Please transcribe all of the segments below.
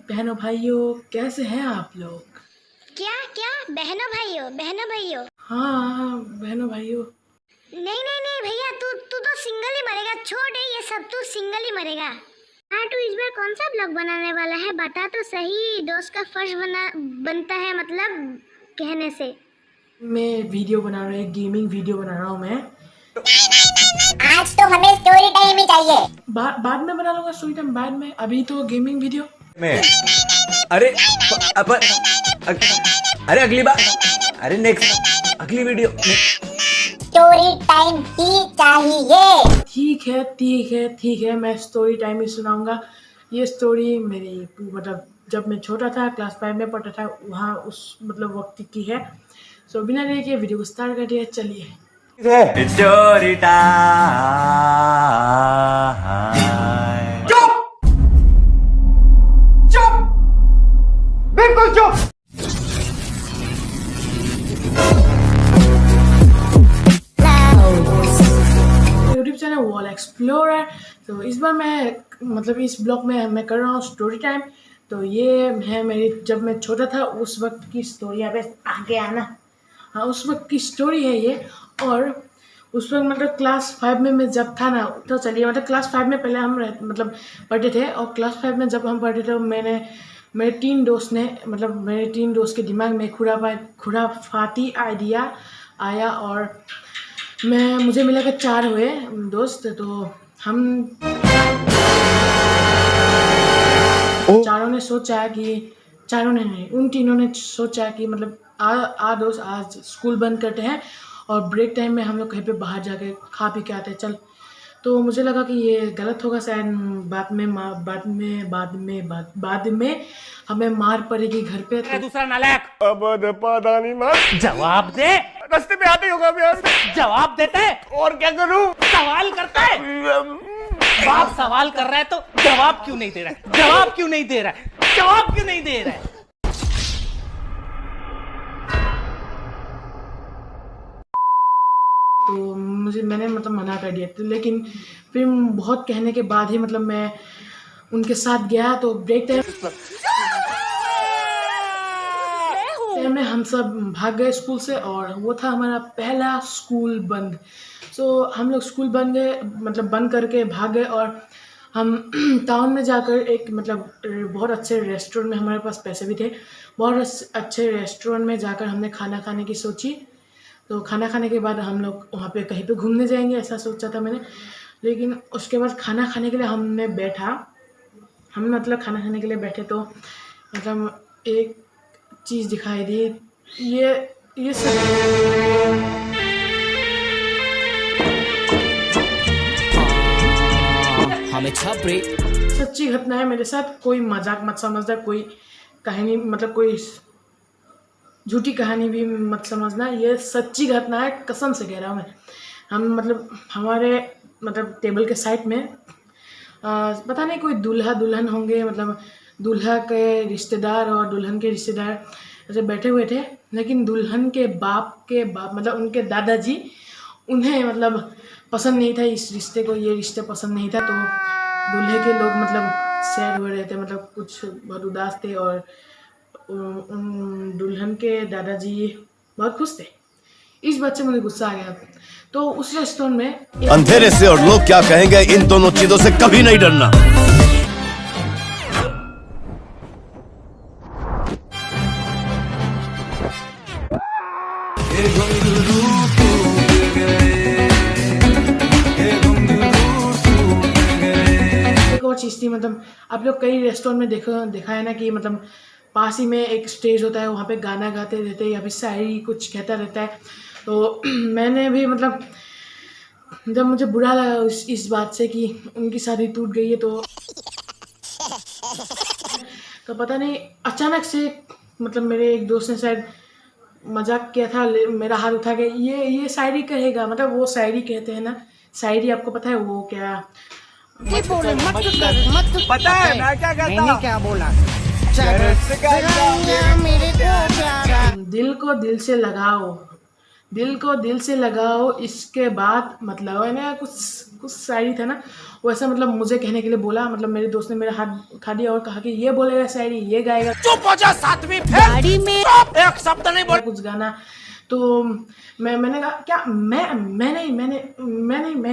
बहनों भाइयों, कैसे हैं आप लोग? क्या क्या बहनों भाइयों। हाँ, बहनों भाइयों। नहीं नहीं नहीं भैया, तू तू तो सिंगल ही मरेगा। छोड़ ये सब, तू सिंगल ही मरेगा। हाँ, तू इस बार कौन सा ब्लॉग बनाने वाला है? बता तो सही। दोस्त का फर्ज बनता है, मतलब कहने से। मैं वीडियो बना रहा हूँ, एक गेमिंग वीडियो बना रहा हूँ मैं। आज तो हमें स्टोरी टाइम ही चाहिए। बाद में बना लूंगा स्टोरी टाइम, बाद में। अभी तो गेमिंग वीडियो में अरे अपन अरे अगली बार, अरे नेक्स्ट अगली वीडियो स्टोरी टाइम ही चाहिए। ठीक है, मैं स्टोरी टाइम ही सुनाऊंगा। ये स्टोरी मेरी मतलब जब मैं छोटा था, क्लास 5 में पढ़ता था, वहाँ उस मतलब वक्त की है। सो बिना देरी के वीडियो को स्टार्ट कर दिया, चलिए। Story time. चुप, बिल्कुल चुप। YouTube channel wall explorer. तो इस बार मैं मतलब इस ब्लॉग में मैं कर रहा हूँ स्टोरी टाइम। तो ये है मेरी जब मैं छोटा था उस वक्त की स्टोरी। यहाँ पे आगे आना। हाँ, उस वक्त की स्टोरी है ये। और उस वक्त मतलब क्लास 5 में मैं जब था ना, तो चलिए मतलब क्लास 5 में पहले हम मतलब पढ़ते थे। और क्लास 5 में जब हम पढ़ते थे तो मेरे 3 दोस्त ने मतलब मेरे 3 दोस्त के दिमाग में खुराफाती आइडिया आया। और मुझे मिला कि 4 हुए दोस्त। तो हम चारों ने सोचा कि चारों ने नहीं, उन तीनों ने सोचा कि मतलब दोस्त आज स्कूल बंद करते हैं और ब्रेक टाइम में हम लोग कहीं पे बाहर जाके खा पी के आते हैं, चल। तो मुझे लगा कि ये गलत होगा शायद। बाद में हमें मार पड़ेगी घर पे। तो दूसरा नालायक अब पता नहीं मत जवाब दे। रास्ते पे आते ही होगा यार। जवाब देता है और क्या करूं? सवाल करता है। बाप सवाल कर रहा है तो जवाब क्यों नहीं दे रहा है? जवाब क्यों नहीं दे रहा है? जवाब क्यों नहीं दे रहा है? तो मैंने मतलब मना कर दिया। तो लेकिन फिर बहुत कहने के बाद ही मतलब मैं उनके साथ गया। तो ब्रेक टाइम में हम सब भाग गए स्कूल से। और वो था हमारा पहला स्कूल बंद। सो हम लोग स्कूल बंद गए, मतलब बंद करके भाग गए। और हम टाउन में जाकर एक मतलब बहुत अच्छे रेस्टोरेंट में, हमारे पास पैसे भी थे, बहुत अच्छे रेस्टोरेंट में जाकर हमने खाना खाने की सोची। तो खाना खाने के बाद हम लोग वहाँ पे कहीं पे घूमने जाएंगे, ऐसा सोचा था मैंने। लेकिन उसके बाद खाना खाने के लिए हम मतलब खाना खाने के लिए बैठे। तो मतलब एक चीज़ दिखाई दी। ये हमें छपरे सच्ची घटना है मेरे साथ। कोई मजाक मत समझना, कोई कहानी मतलब कोई झूठी कहानी भी मत समझना। ये सच्ची घटना है, कसम से कह रहा हूँ मैं। हम मतलब हमारे मतलब टेबल के साइड में पता नहीं कोई दूल्हा दुल्हन होंगे, मतलब दूल्हा के रिश्तेदार और दुल्हन के रिश्तेदार ऐसे बैठे हुए थे। लेकिन दुल्हन के बाप मतलब उनके दादाजी, उन्हें मतलब पसंद नहीं था इस रिश्ते को, ये रिश्ते पसंद नहीं था। तो दूल्हे के लोग मतलब सैड हो रहे थे, मतलब कुछ बहुत उदास थे। और उन दुल्हन के दादाजी बहुत खुश थे। इस बात से मुझे गुस्सा आ गया। तो उस रेस्टोरेंट में अंधेरे से और लोग क्या कहेंगे, इन दोनों चीजों से कभी नहीं डरना। एक और चीज़ थी, मतलब आप लोग कई रेस्टोरेंट में देखा है ना कि मतलब पास ही में एक स्टेज होता है, वहाँ पे गाना गाते रहते हैं या फिर शायरी कुछ कहता रहता है। तो मैंने भी मतलब जब मुझे बुरा लगा इस बात से कि उनकी शादी टूट गई है, तो पता नहीं अचानक से मतलब मेरे एक दोस्त ने शायद मजाक किया था, मेरा हाथ उठा के ये शायरी कहेगा। मतलब वो शायरी कहते हैं ना, शायरी आपको पता है वो क्या? पता है मैं क्या कहता हूं? क्या बोला? दिल को दिल से लगाओ, दिल को दिल से लगाओ, इसके बाद मतलब है ना, कुछ कुछ शायरी था ना, वो ऐसा मतलब मुझे कहने के लिए बोला, मतलब मेरे दोस्त ने मेरा हाथ उठा दिया और कहा कि ये बोलेगा शायरी, ये गाएगा चुप हो जा सातवीं फेल में एक शब्द नहीं बोल कुछ गाना। तो मैंने कहा क्या मैं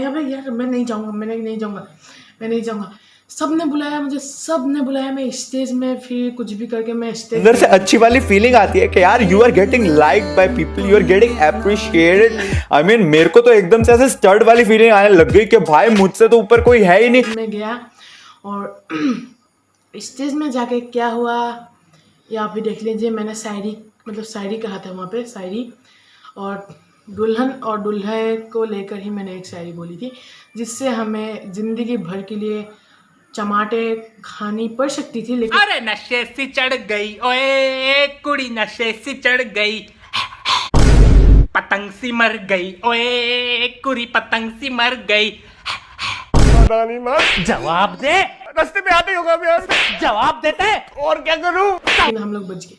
अबे यार मैं नहीं जाऊँगा, मैं नहीं जाऊँगा। सब ने बुलाया मुझे, सब ने बुलाया, मैं स्टेज में फिर कुछ भी करके मैं स्टेज अंदर से अच्छी वाली फीलिंग आती है कि यार you are getting liked by people, you are getting appreciated. I mean मेरे को तो एकदम से ऐसे स्टर्ड वाली फीलिंग आने लग गई कि भाई मुझसे तो ऊपर कोई है ही नहीं। में गया और स्टेज में जाके क्या हुआ या आप भी देख लीजिए। मैंने शायरी कहा था वहाँ पे, शायरी, और दुल्हन और दूल्हे को लेकर ही मैंने एक शायरी बोली थी, जिससे हमें ज़िंदगी भर के लिए चमाटे खानी पड़ सकती थी, लेकिन अरे नशे से चढ़ गई ओए कुड़ी, नशे से चढ़ गई पतंग सी मर गई ओए कुड़ी, पतंग सी मर गई। नानी माँ जवाब दे, रास्ते पे आते ही होगा अभी यार। जवाब देते। और क्या करूं? हम लोग बच गए।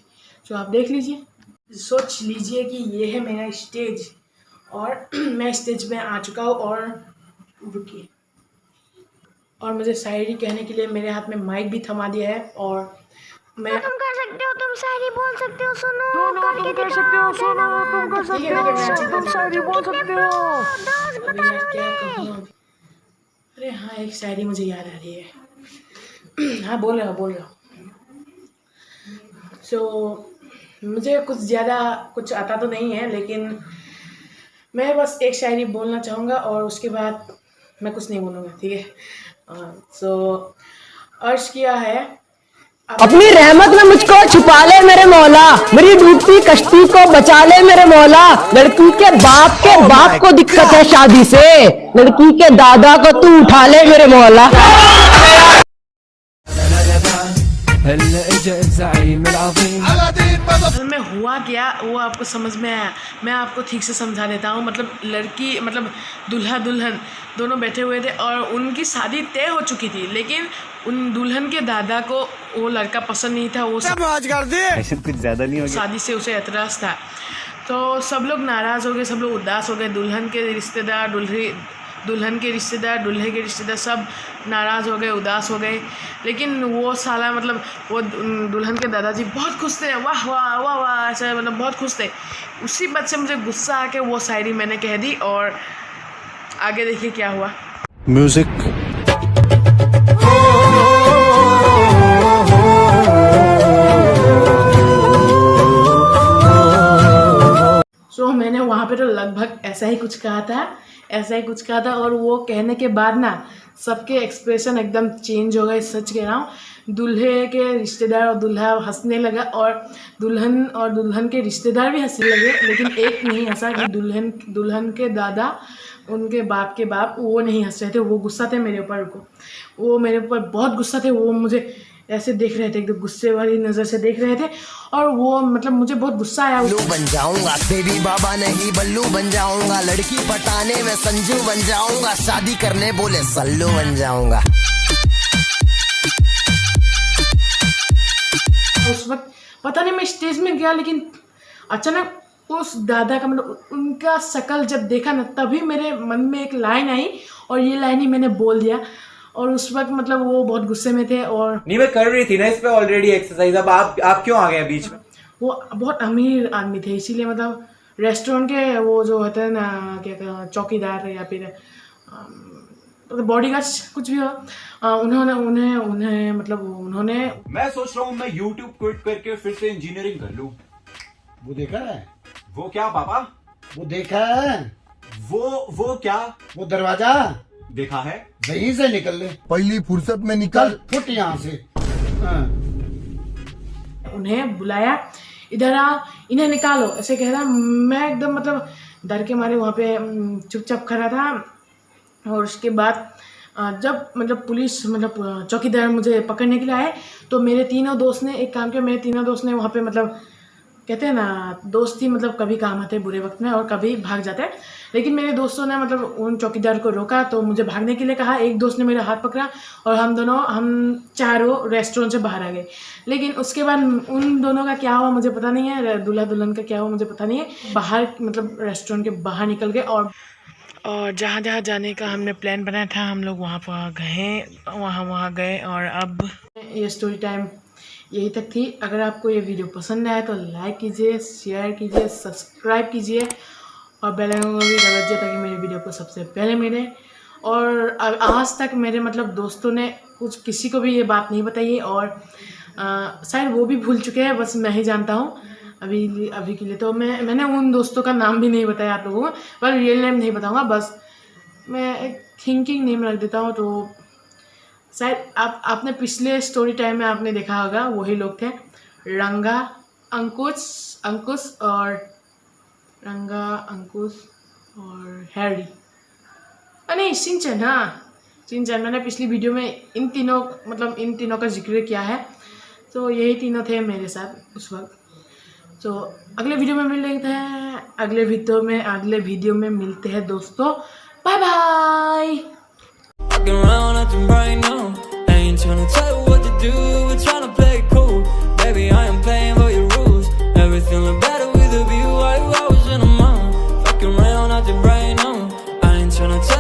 तो आप देख लीजिए, सोच लीजिए कि ये है मेरा स्टेज और मैं स्टेज में आ चुका हूँ। और रुकिए, और मुझे शायरी कहने के लिए मेरे हाथ में माइक भी थमा दिया है और मैं तुम कर सकते हो, तुम शायरी बोल सकते हो, सुनो करके कर सकते हो, सुनो तुम कर सकते हो, तुम शायरी बोल सकते हो। दोस्त अभी बता यार दो क्या ने। कहूँ अभी। अरे हाँ, एक शायरी मुझे याद आ रही है। हाँ बोल रहा हूँ। सो मुझे कुछ ज़्यादा कुछ आता तो नहीं है, लेकिन मैं बस एक शायरी बोलना चाहूँगा और उसके बाद मैं कुछ नहीं बोलूँगा, ठीक है। सो अर्ज किया है, अपनी रहमत में मुझको छुपा ले मेरे मौला, मेरी डूबती कश्ती को बचा ले मेरे मौला। लड़की के बाप को दिक्कत है शादी से, लड़की के दादा को तू उठा ले मेरे मौला। असल में हुआ क्या वो आपको समझ में आया, मैं आपको ठीक से समझा देता हूँ। मतलब लड़की मतलब दूल्हा दुल्हन दोनों बैठे हुए थे और उनकी शादी तय हो चुकी थी, लेकिन उन दुल्हन के दादा को वो लड़का पसंद नहीं था। वो ऐसे कुछ ज्यादा नहीं हो गया। शादी से उसे एतराज़ था, तो सब लोग नाराज़ हो गए, सब लोग उदास हो गए। दुल्हन के रिश्तेदार, दुल्हन के रिश्तेदार, दूल्हे के रिश्तेदार सब नाराज़ हो गए, उदास हो गए। लेकिन वो साला मतलब वो दुल्हन के दादाजी बहुत खुश थे, वाह वाह वाह वाह, ऐसा मतलब बहुत खुश थे। उसी बात से मुझे गुस्सा आके वो शायरी मैंने कह दी और आगे देखिए क्या हुआ। म्यूजिक सो मैंने वहाँ पे तो लगभग ऐसा ही कुछ कहा था और वो कहने के बाद ना सबके एक्सप्रेशन एकदम चेंज हो गए। सच कह रहा हूँ, दूल्हे के रिश्तेदार और दूल्हा हंसने लगा और दुल्हन के रिश्तेदार भी हंसने लगे, लेकिन एक नहीं हंसा कि दुल्हन के दादा, उनके बाप के बाप, वो नहीं हंस रहे थे। वो गुस्सा थे मेरे ऊपर, वो मेरे ऊपर बहुत गुस्सा थे। वो मुझे ऐसे देख रहे थे, एकदम गुस्से वाली नज़र से देख रहे थे और वो मतलब मुझे बहुत गुस्सा आया। बन जाऊंगा बेबी बाबा नहीं बल्लू बन जाऊंगा, लड़की पटाने में संजू बन जाऊंगा, शादी करने बोले सल्लू बन जाऊंगा। उस वक्त पता नहीं मैं स्टेज में गया, लेकिन अचानक उस दादा का मतलब उनका शक्ल जब देखा ना, तभी मेरे मन में एक लाइन आई और ये लाइन ही मैंने बोल दिया। और उस वक्त मतलब वो बहुत गुस्से में थे और नहीं मैं कर रही थी ना इस पे ऑलरेडी एक्सरसाइज, अब आप क्यों आ गए बीच में? वो बहुत अमीर आदमी थे, इसीलिए मतलब रेस्टोरेंट के वो जो होते हैं ना, क्या कहते, चौकीदार या फिर मतलब बॉडीगार्ड्स कुछ भी हो, उन्होंने मैं सोच रहा हूँ मैं YouTube क्विट करके फिर से इंजीनियरिंग कर लूँ। वो देखा है? वो क्या पापा? वो देखा है? वो क्या? वो दरवाजा देखा है? यहीं से निकल ले, पहली फुर्सत में निकल फुट यहाँ से। हाँ। उन्हें बुलाया, इधर आ, इन्हें निकालो, ऐसे कह रहा। मैं एकदम मतलब डर के मारे वहाँ पे चुपचाप खड़ा था। और उसके बाद जब मतलब पुलिस मतलब चौकीदार मुझे पकड़ने के लिए आए, तो मेरे तीनों दोस्त ने एक काम किया। मेरे तीनों दोस्त ने वहाँ पे मतलब कहते हैं ना, दोस्ती मतलब कभी काम आते हैं बुरे वक्त में और कभी भाग जाते हैं। लेकिन मेरे दोस्तों ने मतलब उन चौकीदार को रोका तो मुझे भागने के लिए कहा। एक दोस्त ने मेरा हाथ पकड़ा और हम चारों रेस्टोरेंट से बाहर आ गए। लेकिन उसके बाद उन दोनों का क्या हुआ मुझे पता नहीं है, दूल्हा दुल्हन का क्या हुआ मुझे पता नहीं है। बाहर मतलब रेस्टोरेंट के बाहर निकल गए और जहाँ जहाँ जाने का हमने प्लान बनाया था हम लोग वहाँ गए। और अब ये स्टोरी टाइम यही तक थी। अगर आपको ये वीडियो पसंद आया तो लाइक कीजिए, शेयर कीजिए, सब्सक्राइब कीजिए और बेल आइकन को भी दबा दीजिए ताकि मेरी वीडियो को सबसे पहले मिले। और आज तक मेरे मतलब दोस्तों ने किसी को भी ये बात नहीं बताई और शायद वो भी भूल चुके हैं, बस मैं ही जानता हूँ अभी के लिए। तो मैंने उन दोस्तों का नाम भी नहीं बताया आप लोगों को, पर रियल नेम नहीं बताऊँगा, बस मैं एक थिंकिंग नेम रख देता हूँ। तो शायद आपने पिछले स्टोरी टाइम में आपने देखा होगा, वही लोग थे रंगा, अंकुश और हैरी। नहीं, शिनचैन। हाँ, शिनचैन। मैंने पिछली वीडियो में इन तीनों का जिक्र किया है। तो यही तीनों थे मेरे साथ उस वक्त। तो अगले वीडियो में मिलते हैं, अगले वीडियो में मिलते हैं दोस्तों। Bye bye. Fucking around acting right now. I ain't tryna tell you what to do, we're tryna play it cool. Baby, I am playing by your rules. Everything look better with a view. I was in a mound. Fucking around acting right now. I ain't tryna tell